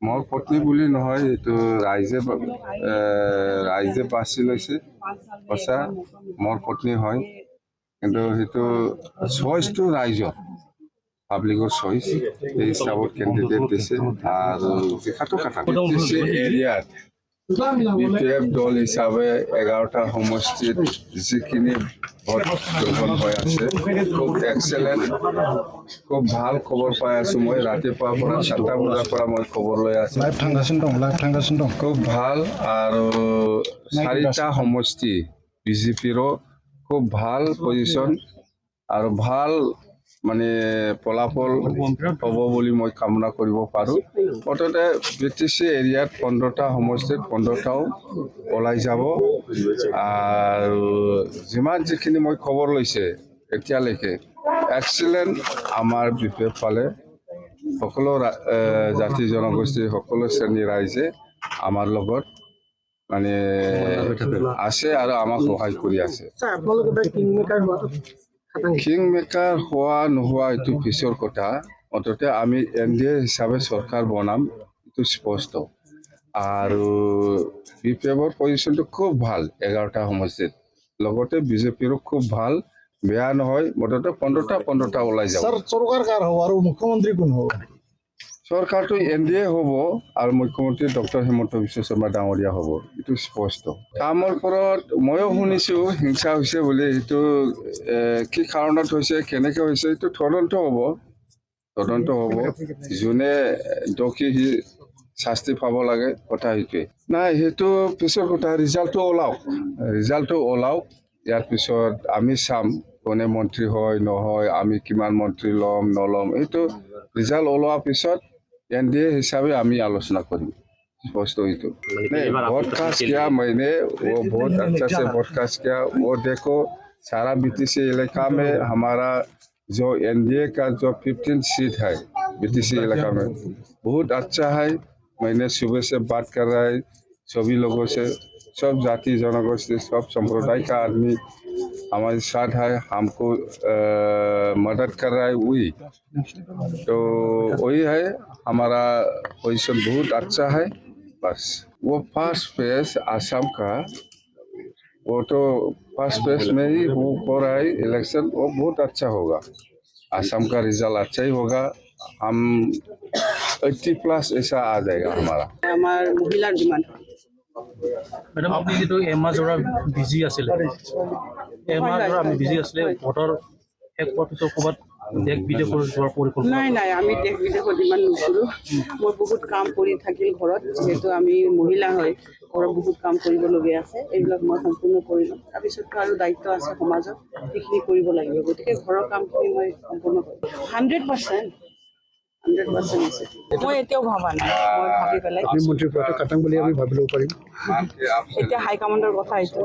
মোৰ পত্নী বুলি নহয়, এইটো ৰাইজে বাছি লৈছে সঁচা মোৰ পত্নী হয়, কিন্তু সেইটো চইচটো ৰাইজৰ পাব্লিকৰ চইচ এই হিচাপত কেণ্ডিডেট দিছে। আৰু এৰিয়াত BPF দল হিচাপে 11টা সমষ্টিত যিখিনি ভোট গ্ৰহণ হৈ আছে, খুব এক্সেলেণ্ট, খুব ভাল খবৰ পাই আছো। মই ৰাতিপুৱাৰ পৰা 7টা বজাৰ পৰা মই খবৰ লৈ আছো, খুব ভাল। আৰু 4টা সমষ্টি বিজেপিৰো খুব ভাল পজিশ্যন আৰু ভাল মানে ফলাফল হ'ব বুলি মই কামনা কৰিব পাৰোঁ। মুঠতে BTC এৰিয়াত 15টা সমষ্টিত 15টাও ওলাই যাব। আৰু যিখিনি মই খবৰ লৈছে এতিয়ালৈকে এক্সিলেণ্ট আমাৰ BPF ফালে সকলো জাতি জনগোষ্ঠী সকলো শ্ৰেণীৰ ৰাইজে আমাৰ লগত মানে আছে আৰু আমাক সহায় কৰি আছে। কিং মেকাৰ হোৱা নোহোৱা এইটো পিছৰ কথা। মুঠতে আমি NDA হিচাপে চৰকাৰ বনাম, এইটো স্পষ্ট। আৰু BPFৰ পজিশ্যনটো খুব ভাল 11টা সমষ্টিত, লগতে বিজেপিৰো খুব ভাল, বেয়া নহয়। মুঠতে 15টা ওলাই যাব। চৰকাৰ কাৰ হ'ব আৰু মুখ্যমন্ত্ৰী কোন হ'ব? চৰকাৰটো NDA হ'ব আৰু মুখ্যমন্ত্ৰী ডক্টৰ হিমন্ত বিশ্ব শৰ্মা ডাঙৰীয়া হ'ব, এইটো স্পষ্ট। কামৰ ওপৰত ময়ো শুনিছোঁ হিংসা হৈছে বুলি। সেইটো কি কাৰণত হৈছে, কেনেকৈ হৈছে, এইটো তদন্ত হ'ব। যোনে দোষী সি শাস্তি পাব লাগে, কথা সেইটোৱে। নাই, সেইটো পিছৰ কথা। ৰিজাল্টটো ওলাওক। ইয়াৰ পিছত আমি চাম কোনে মন্ত্ৰী হয় নহয়, আমি কিমান মন্ত্ৰী ল'ম নল'ম। এইটো ৰিজাল্ট ওলোৱাৰ পিছত NDA হিসাবে আমি आलोचना करेंगे। स्पष्ट हुई तो पॉडकास्ट किया मैंने, वो बहुत अच्छा से पॉडकास्ट किया। वो देखो सारा BTC इलाका में हमारा जो NDA का जो 15 सीट है BTC इलाका में बहुत अच्छा है। मैंने सुबह से बात कर रहा है सभी लोगों से, सब जाति जनगोष्ठी सब संप्रदाय का आदमी हमारे साथ है, हमको मदद कर रहा है। वही तो वही है, हमारा पोजीशन बहुत अच्छा है। बस वो फर्स्ट फेज आसाम का, वो तो फर्स्ट फेज में ही हो रहा है इलेक्शन, वो बहुत अच्छा होगा। आसाम का रिजल्ट अच्छा ही होगा। हम 80+ ऐसा आ जाएगा हमारा। महिला डिमांड। মেডাম, আপনি যেটো এমাজৰা বিজি আছিলে, এমাজৰা আমি বিজি আছিলে, ভোটৰ শেষ হোৱাৰ পিছত ক'ৰবাত দেশ বিদেশৰ যোৱাৰ পৰিকল্পনা? নাই, আমি দেশ বিদেশত ইমান নুঘূৰোঁ। মই বহুত কাম কৰি থাকিল ঘৰত, যিহেতু আমি মহিলা হয়, ঘৰত বহুত কাম কৰিবলগীয়া আছে। এইবিলাক মই সম্পূৰ্ণ কৰি ল'ম। তাৰপিছততো আৰু দায়িত্ব আছে সমাজত, সেইখিনি কৰিব লাগিব। গতিকে ঘৰৰ কামখিনি মই সম্পূৰ্ণ কৰিম 100%। আছে। মই এতিয়াও ভবা নাই, মই ভাবি পেলাই মন্ত্ৰী পদটো কাটাম বুলি আমি ভাবি ল'ব পাৰিম। এতিয়া হাইকমাণ্ডৰ কথা এইটো।